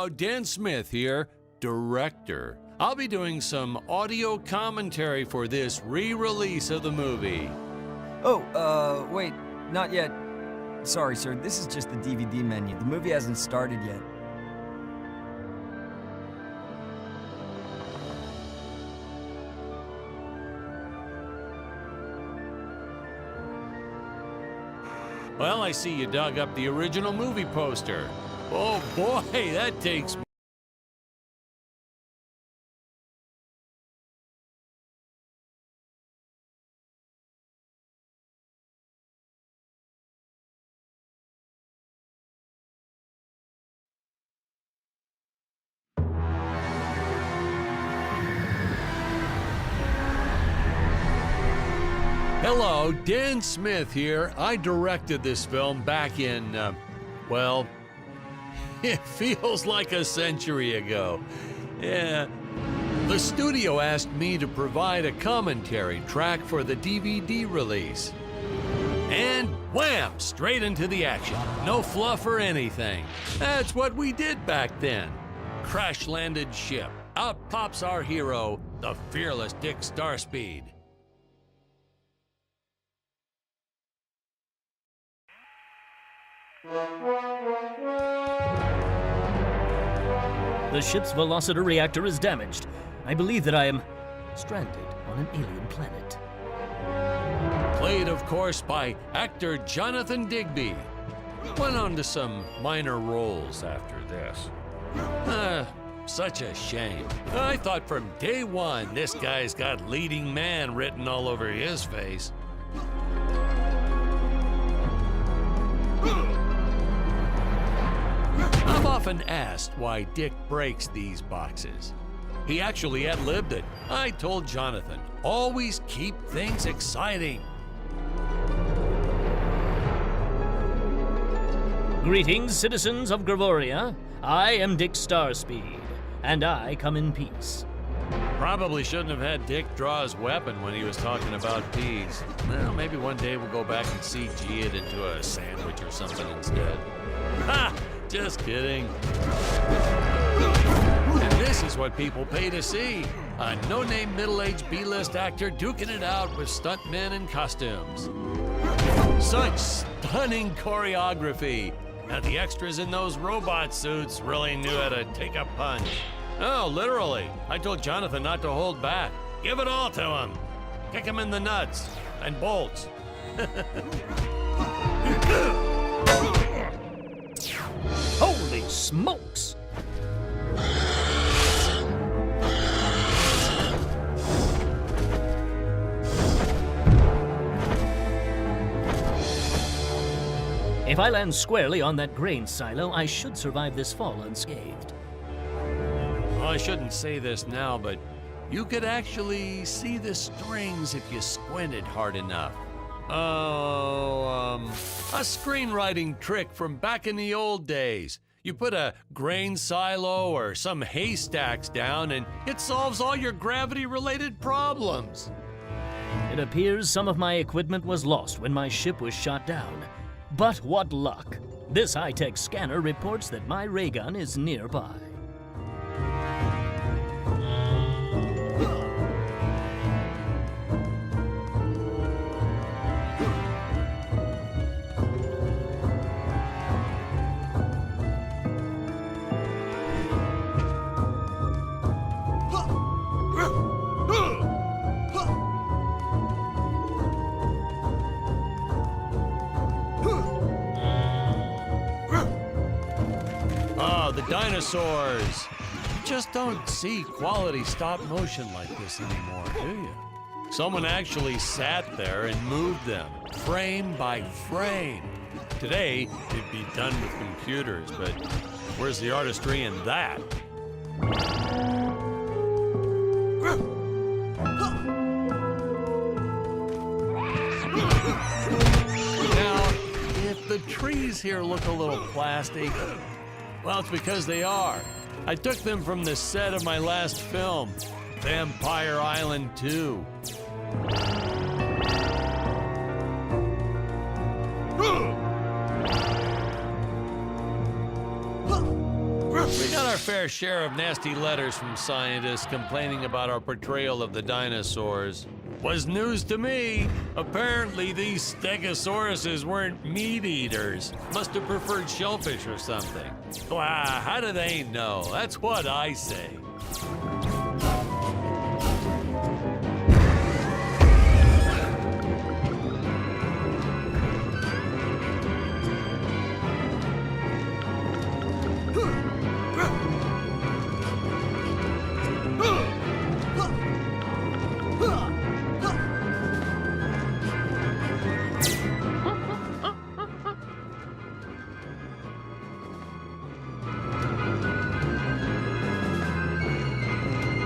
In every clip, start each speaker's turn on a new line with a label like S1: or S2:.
S1: Hello, Dan Smith here, director. I'll be doing some audio commentary for this re-release of the movie.
S2: Oh, wait, not yet. Sorry, sir, this is just the DVD menu. The movie hasn't started yet.
S1: Well, I see you dug up the original movie poster. Oh boy, that takes... Hello, Dan Smith here. I directed this film back in, well, it feels like a century ago. Yeah. The studio asked me to provide a commentary track for the DVD release. And wham! Straight into the action. No fluff or anything. That's what we did back then. Crash-landed ship. Out pops our hero, the fearless Dick Starspeed.
S3: The ship's velociter reactor is damaged. I believe that I am stranded on an alien planet.
S1: Played, of course, by actor Jonathan Digby. Went on to some minor roles after this. Such a shame. I thought from day one this guy's got leading man written all over his face. I've often asked why Dick breaks these boxes. He actually ad-libbed it. I told Jonathan, always keep things exciting.
S3: Greetings, citizens of Gravoria. I am Dick Starspeed, and I come in peace.
S1: Probably shouldn't have had Dick draw his weapon when he was talking about peas. Well, maybe one day we'll go back and CG it into a sandwich or something instead. Ha! Just kidding. And this is what people pay to see. A no-name middle-aged B-list actor duking it out with stuntmen in costumes. Such stunning choreography. And the extras in those robot suits really knew how to take a punch. Oh, literally. I told Jonathan not to hold back. Give it all to him. Kick him in the nuts and bolts.
S3: Holy smokes! If I land squarely on that grain silo, I should survive this fall unscathed.
S1: Well, I shouldn't say this now, but you could actually see the strings if you squinted hard enough. Oh, a screenwriting trick from back in the old days. You put a grain silo or some haystacks down and it solves all your gravity-related problems.
S3: It appears some of my equipment was lost when my ship was shot down. But what luck! This high-tech scanner reports that my ray gun is nearby.
S1: The dinosaurs. You just don't see quality stop motion like this anymore, do you? Someone actually sat there and moved them, frame by frame. Today, it'd be done with computers, but where's the artistry in that? Now, if the trees here look a little plastic, well, it's because they are. I took them from the set of my last film, Vampire Island 2. We got our fair share of nasty letters from scientists complaining about our portrayal of the dinosaurs. Was news to me. Apparently, these stegosauruses weren't meat eaters. Must have preferred shellfish or something. Wow, how do they know? That's what I say.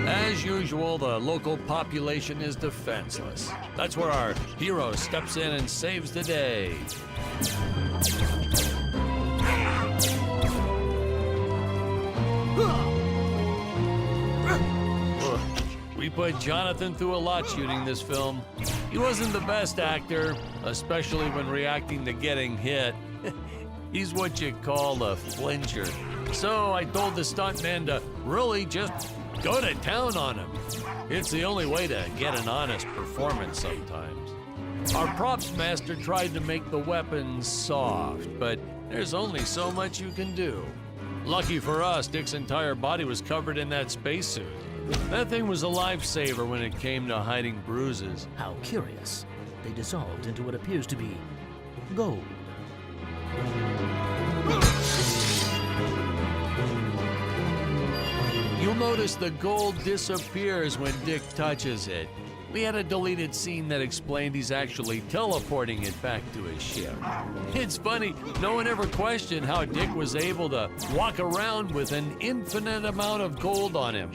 S1: As usual, the local population is defenseless. That's where our hero steps in and saves the day. We put Jonathan through a lot shooting this film. He wasn't the best actor, especially when reacting to getting hit. He's what you call a flincher. So I told the stuntman to really just go to town on him. It's the only way to get an honest performance sometimes. Our props master tried to make the weapons soft, but there's only so much you can do. Lucky for us, Dick's entire body was covered in that spacesuit. That thing was a lifesaver when it came to hiding bruises.
S3: How curious. They dissolved into what appears to be gold.
S1: You'll notice the gold disappears when Dick touches it. We had a deleted scene that explained he's actually teleporting it back to his ship. It's funny, no one ever questioned how Dick was able to walk around with an infinite amount of gold on him.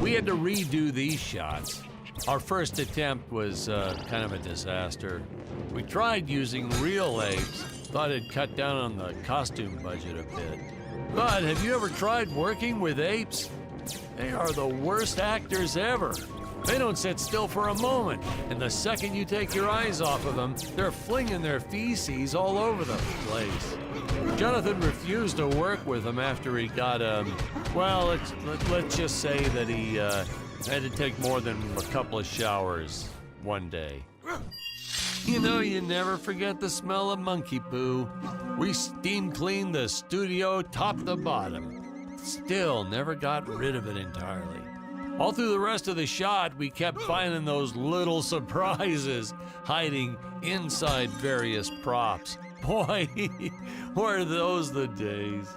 S1: We had to redo these shots. Our first attempt was kind of a disaster. We tried using real apes, thought it'd cut down on the costume budget a bit. But have you ever tried working with apes? They are the worst actors ever. They don't sit still for a moment, and the second you take your eyes off of them, they're flinging their feces all over the place. Jonathan refused to work with them after he got, well, let's just say that he had to take more than a couple of showers one day. You know, you never forget the smell of monkey poo. We steam cleaned the studio top to bottom. Still never got rid of it entirely. All through the rest of the shot, we kept finding those little surprises hiding inside various props. Boy, were those the days.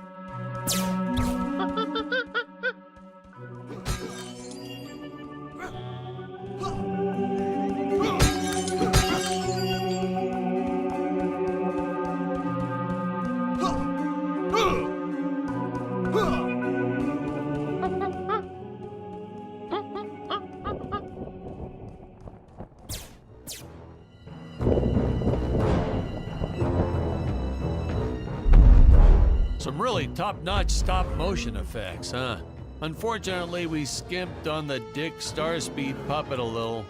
S1: Some really top-notch stop-motion effects, huh? Unfortunately, we skimped on the Dick Starspeed puppet a little.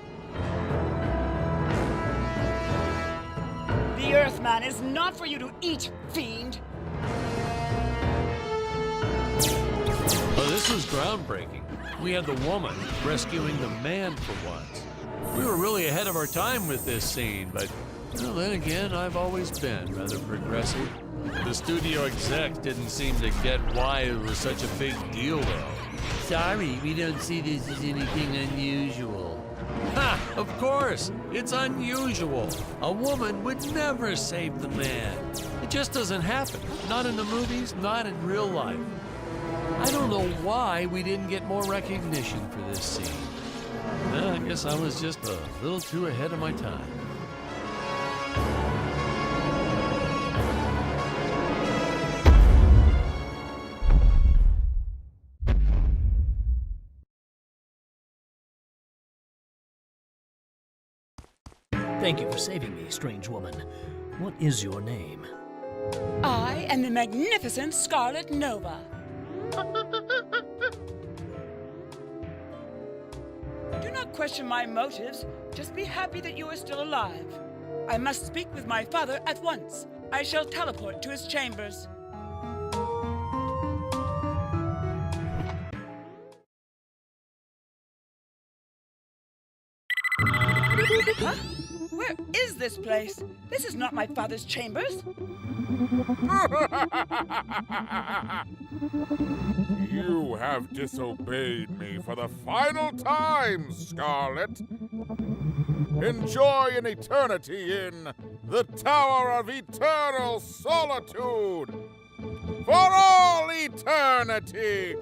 S4: The Earthman is not for you to eat, fiend!
S1: Oh, this was groundbreaking. We had the woman rescuing the man for once. We were really ahead of our time with this scene, but well, then again, I've always been rather progressive. The studio execs didn't seem to get why it was such a big deal, though. Sorry, we don't see this as anything unusual. Ha! Of course! It's unusual. A woman would never save the man. It just doesn't happen. Not in the movies, not in real life. I don't know why we didn't get more recognition for this scene. Well, I guess I was just a little too ahead of my time.
S3: Thank you for saving me, strange woman. What is your name?
S4: I am the magnificent Scarlet Nova. Do Do not question my motives. Just be happy that you are still alive. I must speak with my father at once. I shall teleport to his chambers. Huh? Where is this place? This is not my father's chambers.
S5: You have disobeyed me for the final time, Scarlet. Enjoy an eternity in the Tower of Eternal Solitude. For all eternity!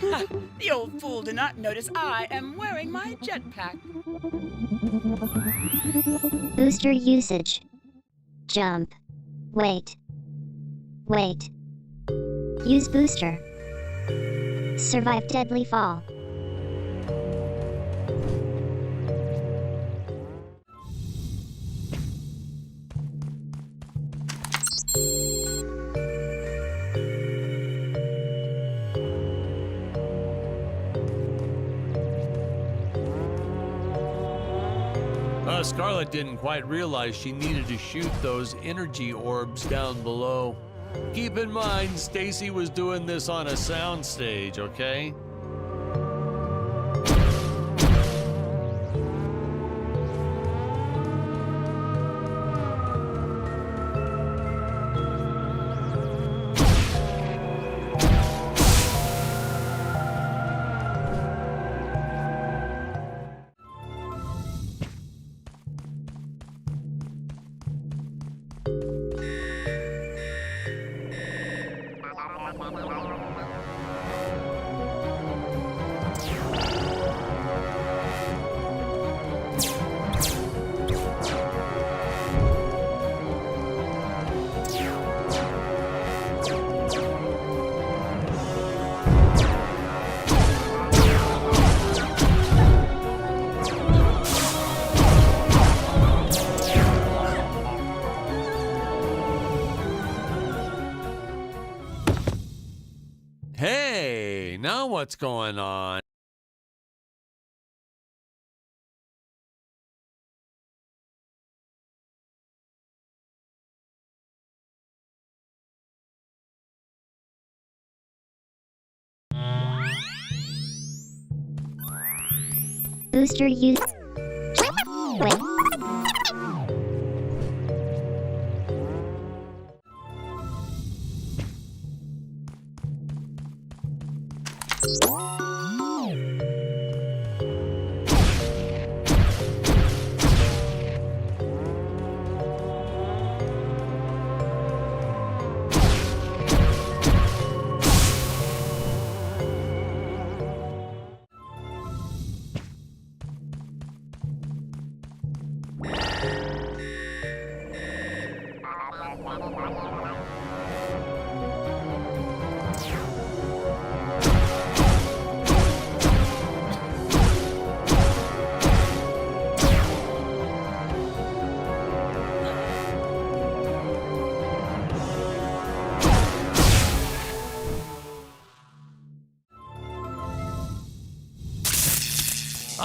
S4: Ha! The old fool did not notice I am wearing my jetpack.
S6: Booster usage. Jump. Wait. Wait. Use booster. Survive deadly fall.
S1: Scarlet didn't quite realize she needed to shoot those energy orbs down below. Keep in mind, Stacy was doing this on a soundstage, okay? Hey, now what's going on?
S6: Booster use. Wait.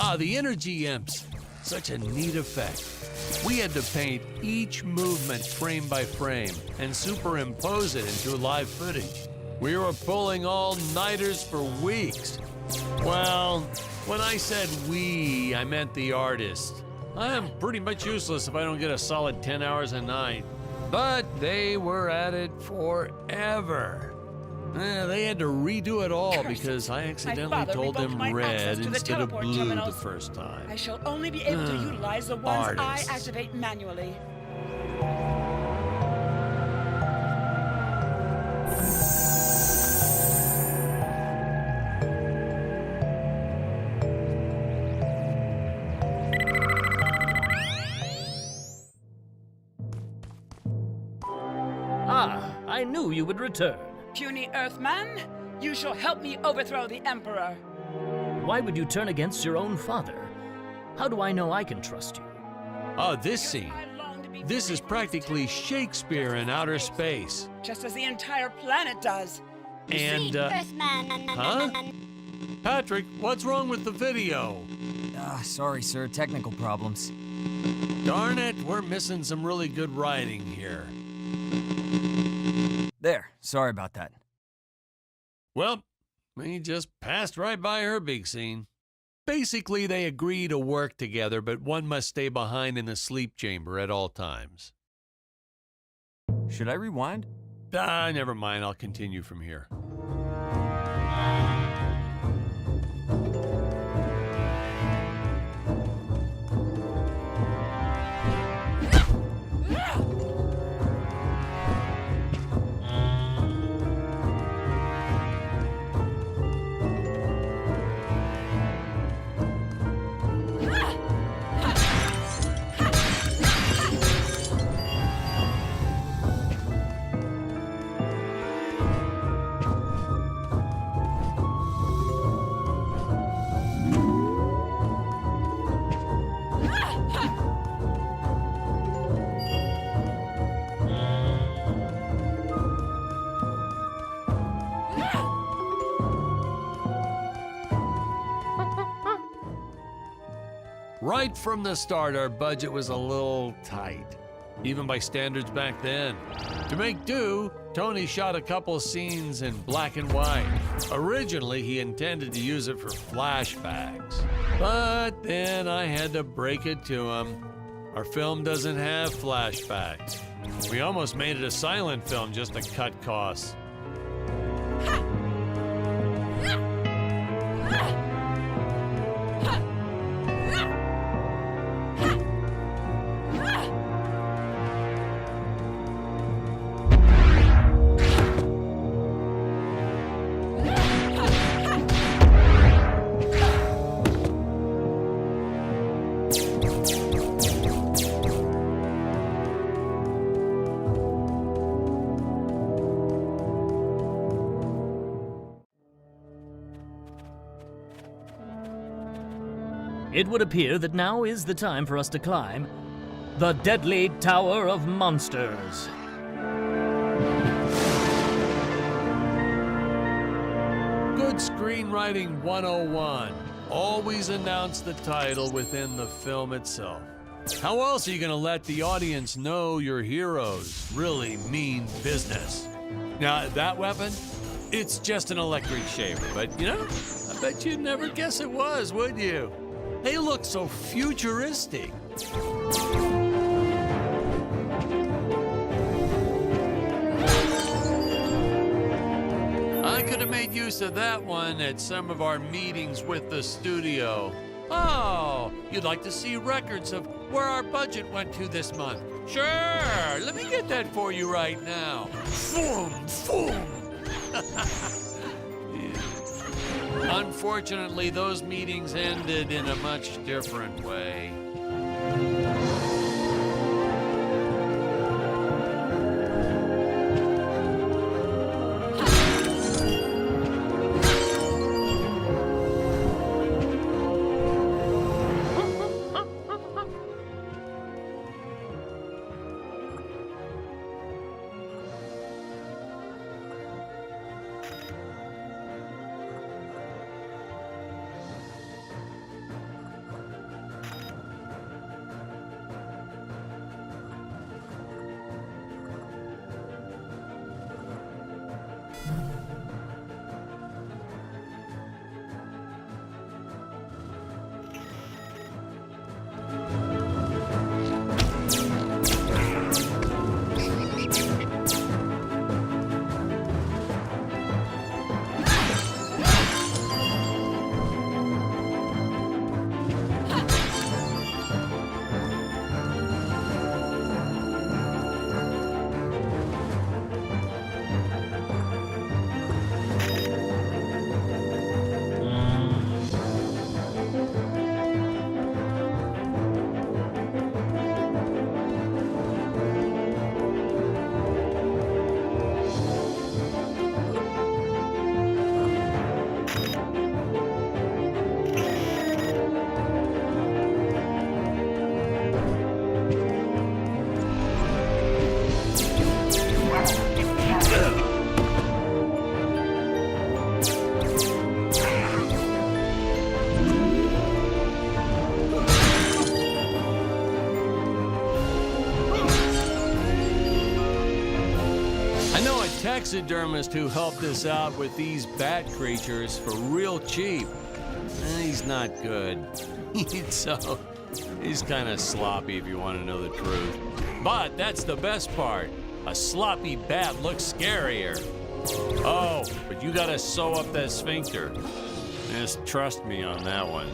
S1: Ah, the energy imps. Such a neat effect. We had to paint each movement frame by frame and superimpose it into live footage. We were pulling all-nighters for weeks. Well, when I said we, I meant the artist. I am pretty much useless if I don't get a solid 10 hours a night. But they were at it forever. They had to redo it all because I accidentally told them red instead of blue the first time.
S4: I shall only be able to utilize the ones I activate manually.
S3: Ah, I knew you would return.
S4: Puny Earthman, you shall help me overthrow the Emperor.
S3: Why would you turn against your own father? How do I know I can trust you?
S1: Oh, this scene. This is practically Shakespeare in outer space.
S4: Just as the entire planet does.
S1: And,
S6: Earthman.
S1: huh? Patrick, what's wrong with the video?
S2: Sorry, sir. Technical problems.
S1: Darn it, we're missing some really good writing here.
S2: There. Sorry about that.
S1: Well, we just passed right by her big scene. Basically, they agree to work together, but one must stay behind in the sleep chamber at all times.
S2: Should I rewind?
S1: Never mind, I'll continue from here. Right from the start, our budget was a little tight, even by standards back then. To make do, Tony shot a couple scenes in black and white. Originally, he intended to use it for flashbacks, but then I had to break it to him. Our film doesn't have flashbacks. We almost made it a silent film just to cut costs.
S3: It would appear that now is the time for us to climb the Deadly Tower of Monsters.
S1: Good screenwriting 101. Always announce the title within the film itself. How else are you going to let the audience know your heroes really mean business? Now, that weapon, it's just an electric shaver, but you know, I bet you'd never guess it was, would you? They look so futuristic. I could have made use of that one at some of our meetings with the studio. Oh, you'd like to see records of where our budget went to this month? Sure, let me get that for you right now. Boom, boom. Unfortunately, those meetings ended in a much different way. taxidermist who helped us out with these bat creatures for real cheap. He's not good. He's kind of sloppy if you want to know the truth. But that's the best part. A sloppy bat looks scarier. Oh, but you gotta sew up that sphincter. Just trust me on that one.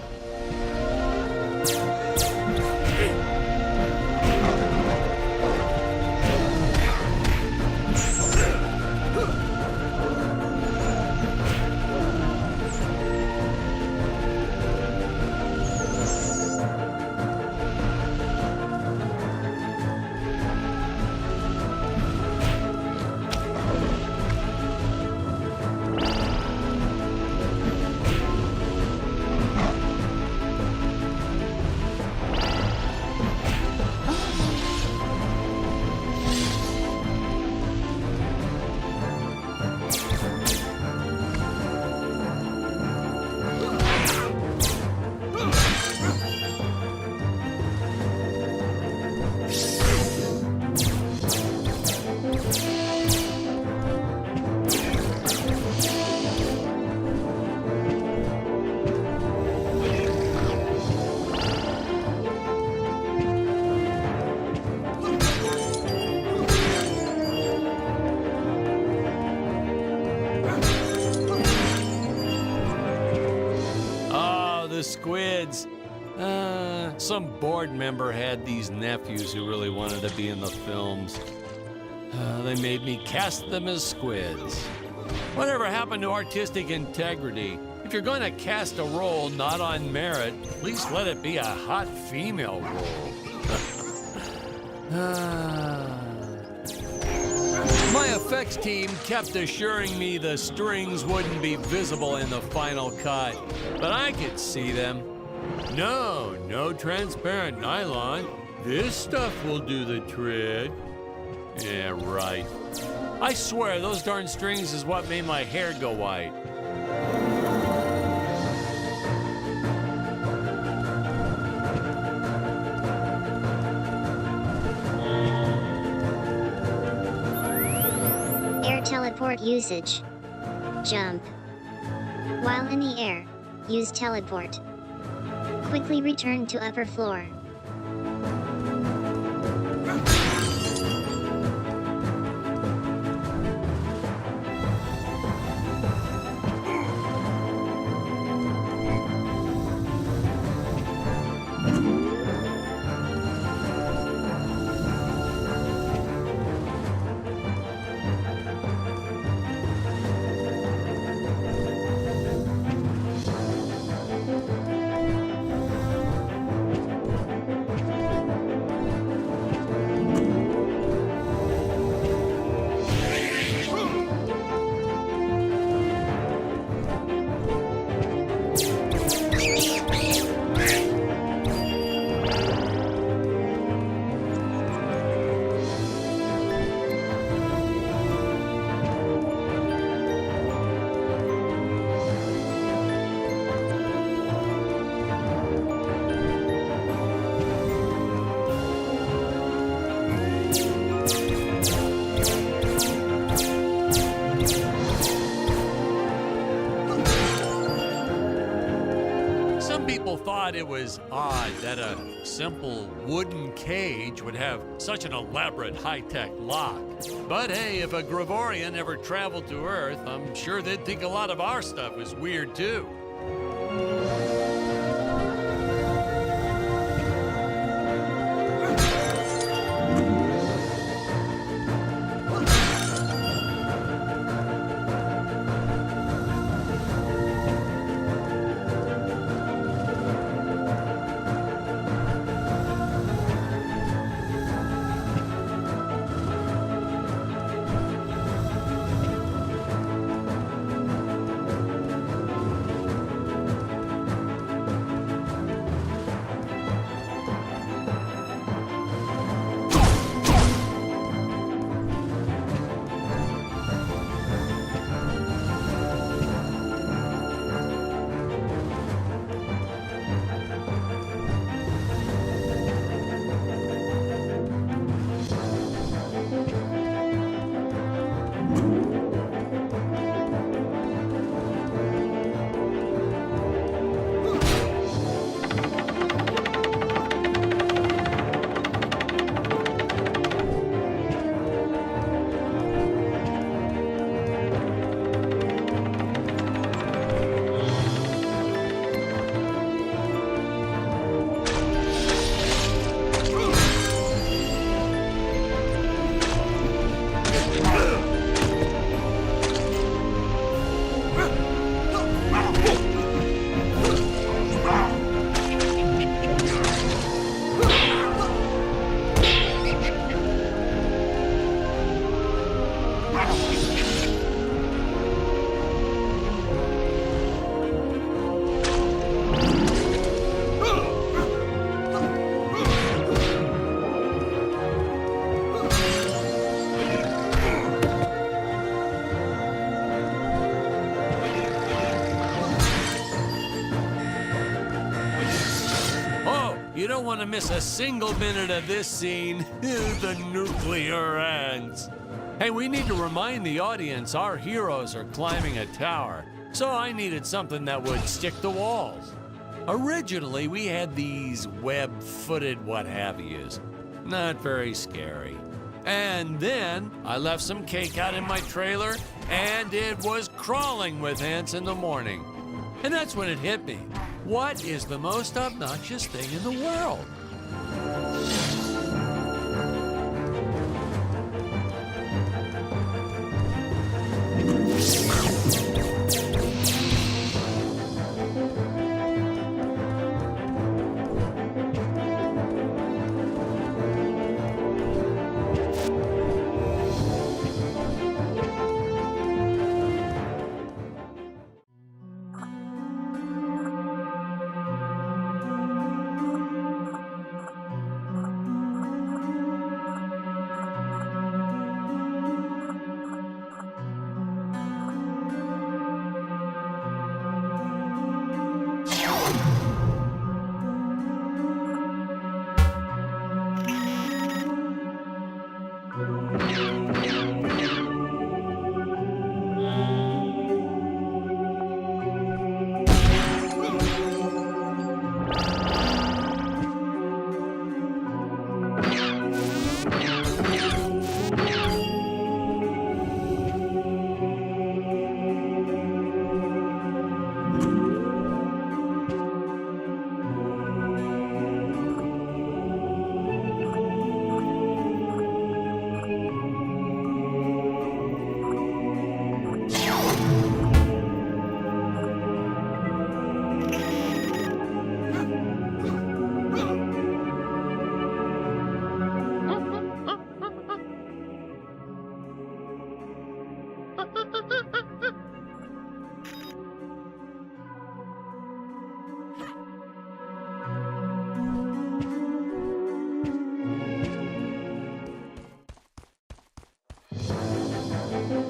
S1: Squids. Some board member had these nephews who really wanted to be in the films. They made me cast them as squids. Whatever happened to artistic integrity? If you're going to cast a role not on merit, at least let it be a hot female role. My effects team kept assuring me the strings wouldn't be visible in the final cut, but I could see them. No transparent nylon. This stuff will do the trick. Yeah, right. I swear, those darn strings is what made my hair go white.
S6: Air teleport usage. Jump. While in the air, use teleport. Quickly return to upper floor.
S1: Thought it was odd that a simple wooden cage would have such an elaborate high-tech lock. But hey, if a Gregorian ever traveled to Earth, I'm sure they'd think a lot of our stuff is weird too. You don't want to miss a single minute of this scene. The nuclear ants. Hey, we need to remind the audience our heroes are climbing a tower, so I needed something that would stick to walls. Originally, we had these web-footed what-have-yous. Not very scary. And then I left some cake out in my trailer, and it was crawling with ants in the morning. And that's when it hit me. What is the most obnoxious thing in the world?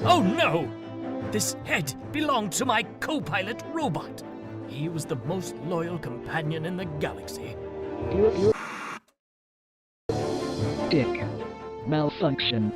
S3: Oh no! This head belonged to my co-pilot robot. He was the most loyal companion in the galaxy.
S7: Dick. Malfunction.